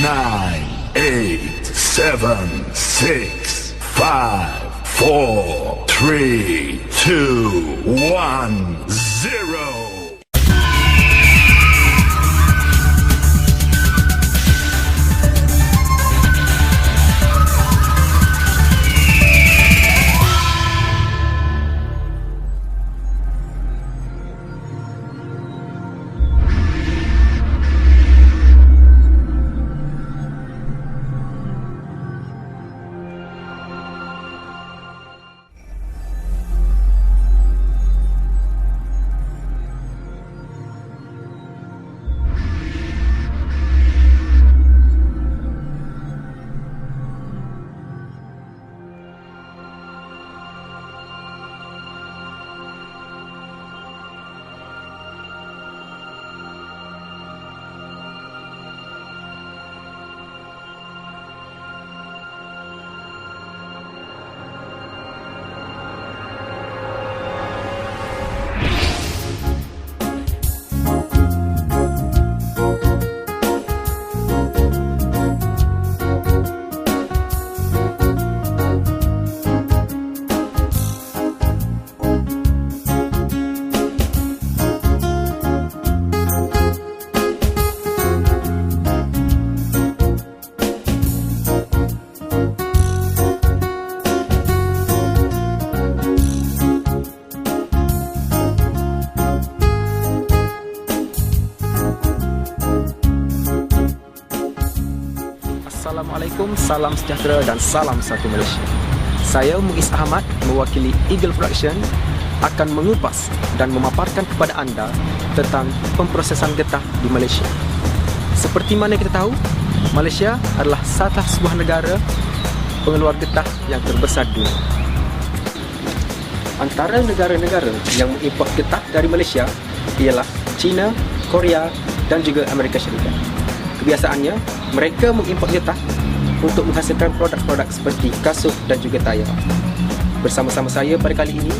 nine, eight, seven, six, five, four, three, two, one, zero. Assalamualaikum, salam sejahtera dan salam satu Malaysia. Saya Muiz Ahmad mewakili Eagle Production akan mengupas dan memaparkan kepada anda tentang pemprosesan getah di Malaysia. Seperti mana kita tahu, Malaysia adalah salah sebuah negara pengeluar getah yang terbesar di dunia. Antara negara-negara yang mengimport getah dari Malaysia ialah China, Korea dan juga Amerika Syarikat. Kebiasaannya, mereka mengimport getah untuk menghasilkan produk-produk seperti kasut dan juga tayar. Bersama-sama saya pada kali ini,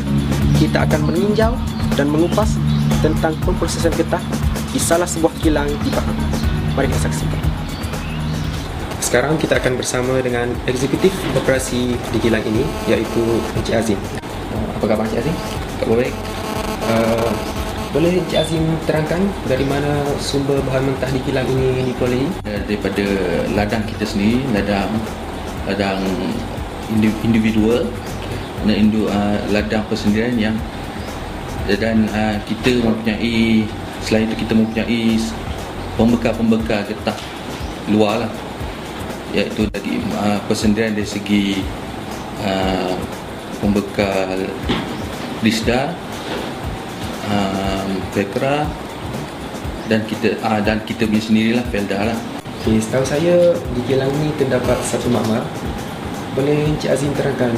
kita akan meninjau dan mengupas tentang pemprosesan getah di salah sebuah kilang di Pahang. Mari kita saksikan. Sekarang kita akan bersama dengan eksekutif operasi di kilang ini, iaitu Encik Azim. Apa khabar Encik Azim? Khabar baik. Boleh Encik Azim terangkan dari mana sumber bahan mentah di kilang ini diperolehi? Daripada ladang kita sendiri, ladang individual, ladang persendirian yang dan kita mempunyai, selain itu kita mempunyai pembekal getah luar lah, iaitu dari persendirian dari segi pembekal Lisda, Vekra dan kita punya sendirilah Felda lah. Okay, setahu saya di kilang ini terdapat satu makmar. Boleh Encik Azim terangkan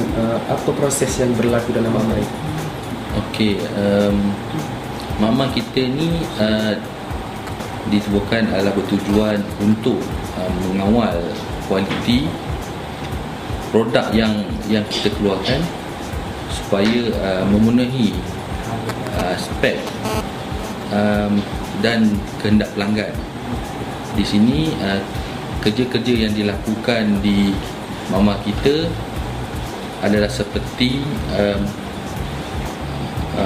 apa proses yang berlaku dalam makmar ini? Okey, makmar kita ni ditubuhkan adalah bertujuan untuk mengawal kualiti produk yang kita keluarkan supaya memenuhi spek dan kehendak pelanggan. Di sini kerja-kerja yang dilakukan di makmar kita adalah seperti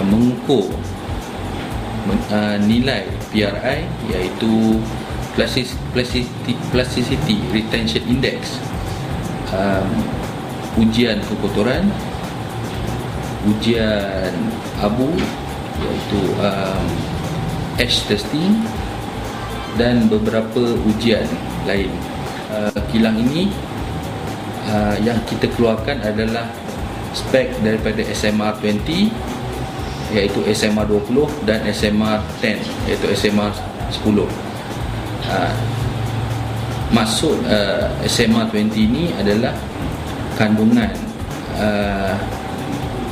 mengukur nilai PRI, iaitu Plasticity Retention Index, ujian kekotoran, ujian abu iaitu ash testing dan beberapa ujian lain. Kilang ini yang kita keluarkan adalah spek daripada SMR 20, iaitu SMR 20 dan SMR 10, iaitu SMR 10. Maksud SMR 20 ini adalah kandungan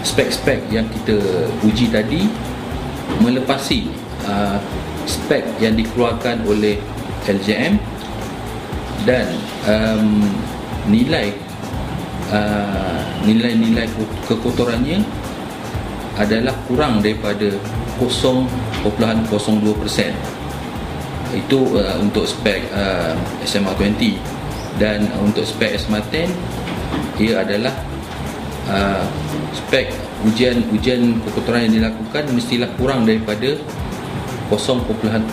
spek-spek yang kita uji tadi melepasi spek yang dikeluarkan oleh LJM, dan nilai-nilai kekotorannya adalah kurang daripada 0.02%. Itu untuk spek SMA20. Dan untuk spek SMA10, ia adalah spek ujian kekotoran yang dilakukan mestilah kurang daripada 0.01%.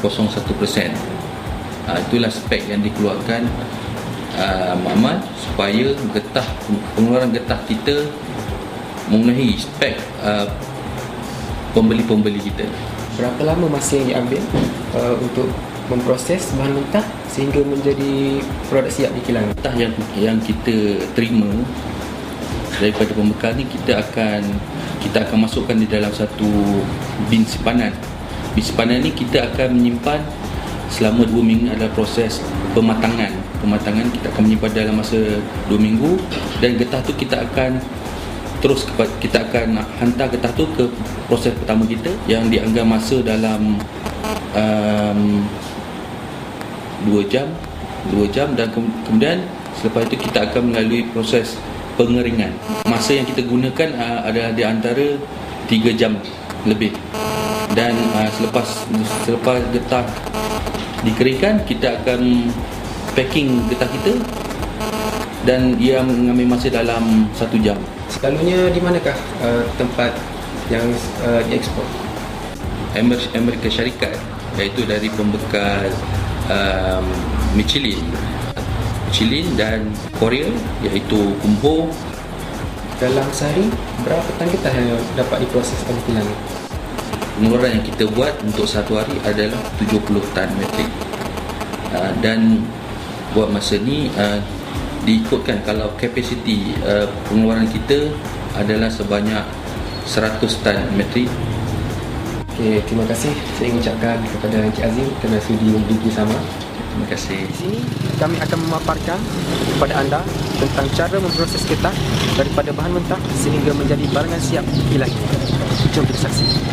Itulah spek yang dikeluarkan makmal supaya pengeluaran getah kita memenuhi spek pembeli-pembeli kita. Berapa lama masa yang diambil untuk memproses bahan mentah sehingga menjadi produk siap di kilang? Getah yang kita terima daripada pembekal ni kita akan masukkan di dalam satu bin simpanan. Bin simpanan ni kita akan menyimpan selama 2 minggu, adalah proses pematangan. Kita akan menyimpan dalam masa 2 minggu, dan getah tu kita akan hantar getah tu ke proses pertama kita yang dianggap masa dalam 2 jam, dan kemudian selepas itu kita akan melalui proses pengeringan. Masa yang kita gunakan adalah di antara 3 jam lebih. Dan selepas getah dikeringkan, kita akan packing getah kita, dan ia mengambil masa dalam 1 jam. Selalunya di manakah tempat yang diekspor? Amerika Syarikat, iaitu dari pembekal Michelin dan Korea, iaitu Kumho. Dalam sehari, berapa tan getah yang dapat diproses oleh kilang? Pengeluaran yang kita buat untuk satu hari adalah 70 tan metrik. Dan buat masa ni diikutkan kalau kapasiti pengeluaran kita adalah sebanyak 100 tan metrik. Okey, terima kasih saya ingin ucapkan kepada Encik Azim kerana sudi memberi bersama. Terima kasih. Di sini kami akan memaparkan kepada anda tentang cara memproses getah daripada bahan mentah sehingga menjadi barangan siap kilang. Jom kita saksikan.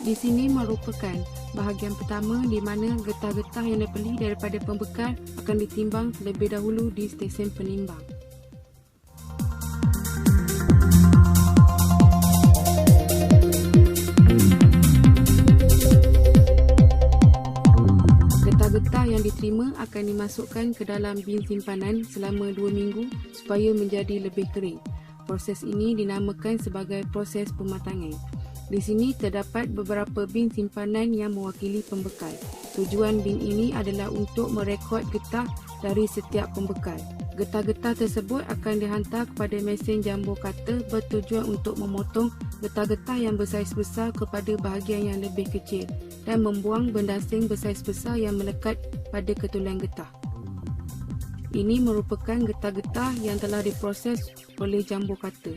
Di sini merupakan bahagian pertama di mana getah-getah yang dibeli daripada pembekal akan ditimbang terlebih dahulu di stesen penimbang. Getah-getah yang diterima akan dimasukkan ke dalam bin simpanan selama 2 minggu supaya menjadi lebih kering. Proses ini dinamakan sebagai proses pematangan. Di sini terdapat beberapa bin simpanan yang mewakili pembekal. Tujuan bin ini adalah untuk merekod getah dari setiap pembekal. Getah-getah tersebut akan dihantar kepada mesin jumbo cutter bertujuan untuk memotong getah-getah yang bersaiz besar kepada bahagian yang lebih kecil dan membuang bendasing bersaiz besar yang melekat pada ketulan getah. Ini merupakan getah-getah yang telah diproses oleh jumbo cutter.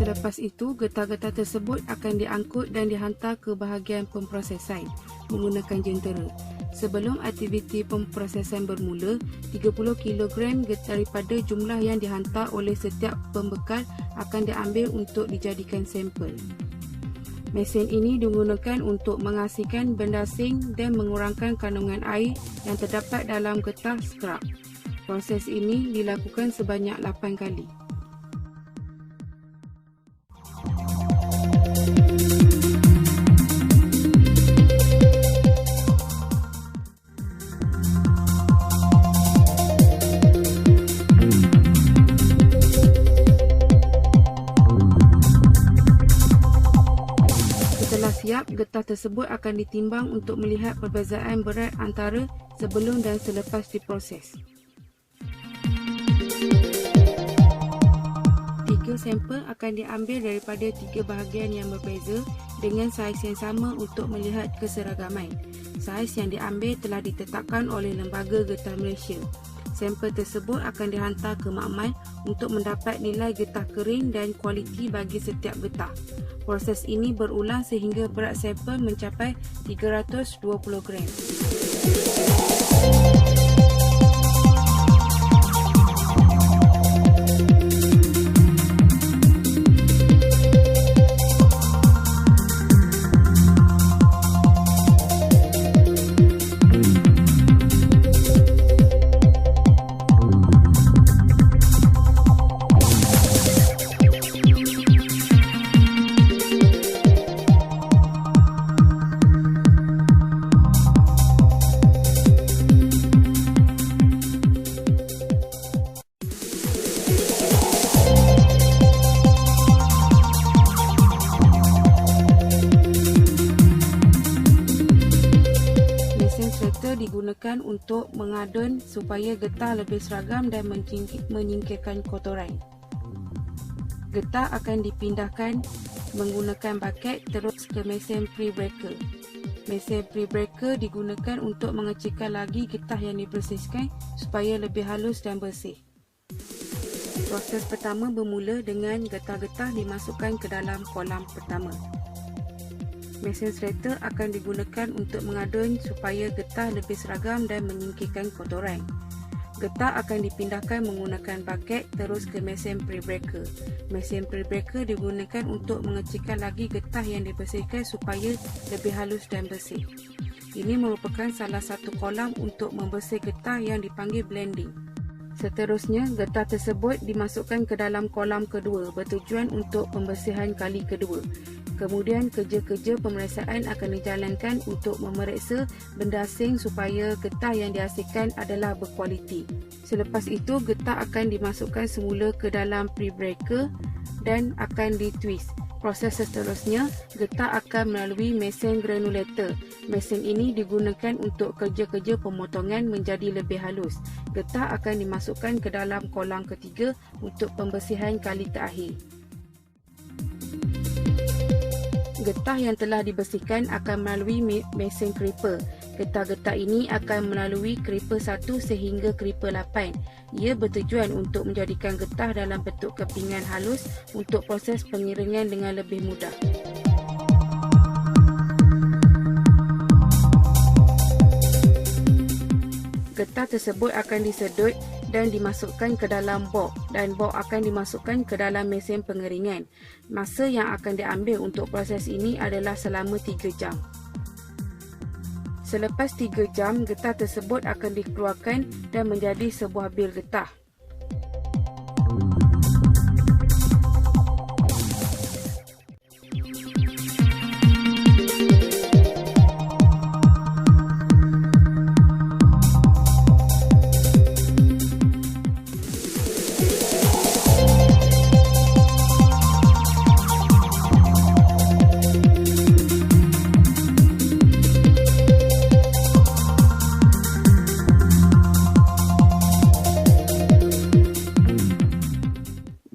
Selepas itu, getah-getah tersebut akan diangkut dan dihantar ke bahagian pemprosesan menggunakan jentera. Sebelum aktiviti pemprosesan bermula, 30 kg daripada jumlah yang dihantar oleh setiap pembekal akan diambil untuk dijadikan sampel. Mesin ini digunakan untuk mengasihkan bendasing dan mengurangkan kandungan air yang terdapat dalam getah scrap. Proses ini dilakukan sebanyak 8 kali. Siap, getah tersebut akan ditimbang untuk melihat perbezaan berat antara sebelum dan selepas diproses. 3 sampel akan diambil daripada 3 bahagian yang berbeza dengan saiz yang sama untuk melihat keseragaman. Saiz yang diambil telah ditetapkan oleh Lembaga Getah Malaysia. Sampel tersebut akan dihantar ke makmal untuk mendapat nilai getah kering dan kualiti bagi setiap getah. Proses ini berulang sehingga berat sampel mencapai 320 gram. digunakan untuk mengadun supaya getah lebih seragam dan menyingkirkan kotoran. Getah akan dipindahkan menggunakan buket terus ke mesin pre-breaker. Mesin pre-breaker digunakan untuk mengecilkan lagi getah yang dibersihkan supaya lebih halus dan bersih. Proses pertama bermula dengan getah-getah dimasukkan ke dalam kolam pertama. Mesin sereta akan digunakan untuk mengadun supaya getah lebih seragam dan menyingkirkan kotoran. Getah akan dipindahkan menggunakan buket terus ke mesin pre-breaker. Mesin pre-breaker digunakan untuk mengecilkan lagi getah yang dibersihkan supaya lebih halus dan bersih. Ini merupakan salah satu kolam untuk membersih getah yang dipanggil blending. Seterusnya, getah tersebut dimasukkan ke dalam kolam kedua bertujuan untuk pembersihan kali kedua. Kemudian, kerja-kerja pemeriksaan akan dijalankan untuk memeriksa benda asing supaya getah yang dihasilkan adalah berkualiti. Selepas itu, getah akan dimasukkan semula ke dalam pre-breaker dan akan ditwist. Proses seterusnya, getah akan melalui mesin granulator. Mesin ini digunakan untuk kerja-kerja pemotongan menjadi lebih halus. Getah akan dimasukkan ke dalam kolam ketiga untuk pembersihan kali terakhir. Getah yang telah dibersihkan akan melalui mesin creeper. Getah-getah ini akan melalui creeper 1 sehingga creeper 8. Ia bertujuan untuk menjadikan getah dalam bentuk kepingan halus untuk proses pengiringan dengan lebih mudah. Getah tersebut akan disedut dan dimasukkan ke dalam bok dan bok akan dimasukkan ke dalam mesin pengeringan. Masa yang akan diambil untuk proses ini adalah selama 3 jam. Selepas 3 jam, getah tersebut akan dikeluarkan dan menjadi sebuah bil getah.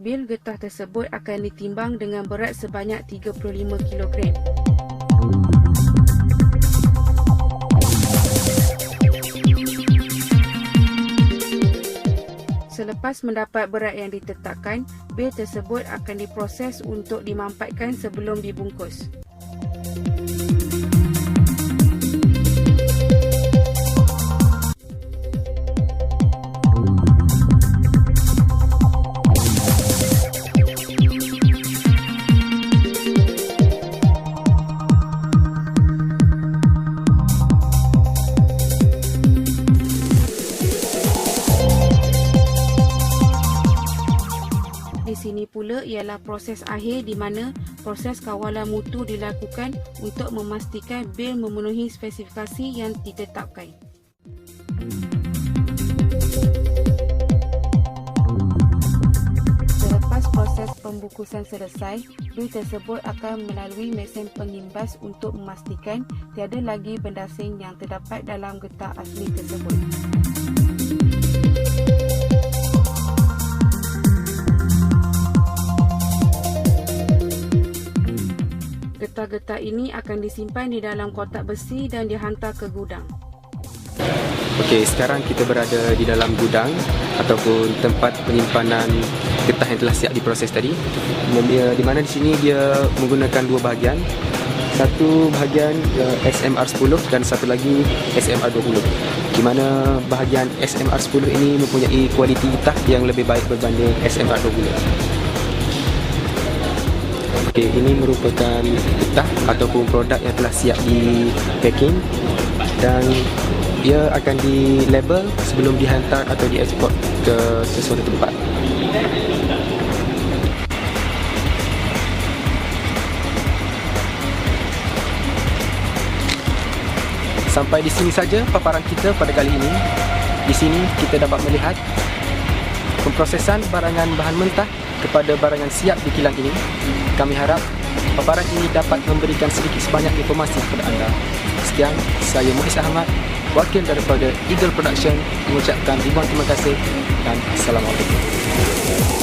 Bil getah tersebut akan ditimbang dengan berat sebanyak 35 kg. Selepas mendapat berat yang ditetapkan, bil tersebut akan diproses untuk dimampatkan sebelum dibungkus. Di sini pula ialah proses akhir di mana proses kawalan mutu dilakukan untuk memastikan bil memenuhi spesifikasi yang ditetapkan. Selepas proses pembungkusan selesai, bil tersebut akan melalui mesin pengimbas untuk memastikan tiada lagi benda asing yang terdapat dalam getah asli tersebut. Getah-getah ini akan disimpan di dalam kotak besi dan dihantar ke gudang. Okey, sekarang kita berada di dalam gudang ataupun tempat penyimpanan getah yang telah siap diproses tadi. Di mana di sini dia menggunakan dua bahagian. Satu bahagian SMR10 dan satu lagi SMR20. Di mana bahagian SMR10 ini mempunyai kualiti getah yang lebih baik berbanding SMR20. Okay, ini merupakan getah ataupun produk yang telah siap di packing dan ia akan di label sebelum dihantar atau diekspor ke sesuatu tempat. Sampai di sini saja paparan kita pada kali ini. Di sini kita dapat melihat pemprosesan barangan bahan mentah kepada barangan siap di kilang ini. Kami harap paparan ini dapat memberikan sedikit sebanyak informasi kepada anda. Sekian, saya Muiz Ahmad, wakil daripada Eagle Production, mengucapkan ribuan terima kasih dan Assalamualaikum.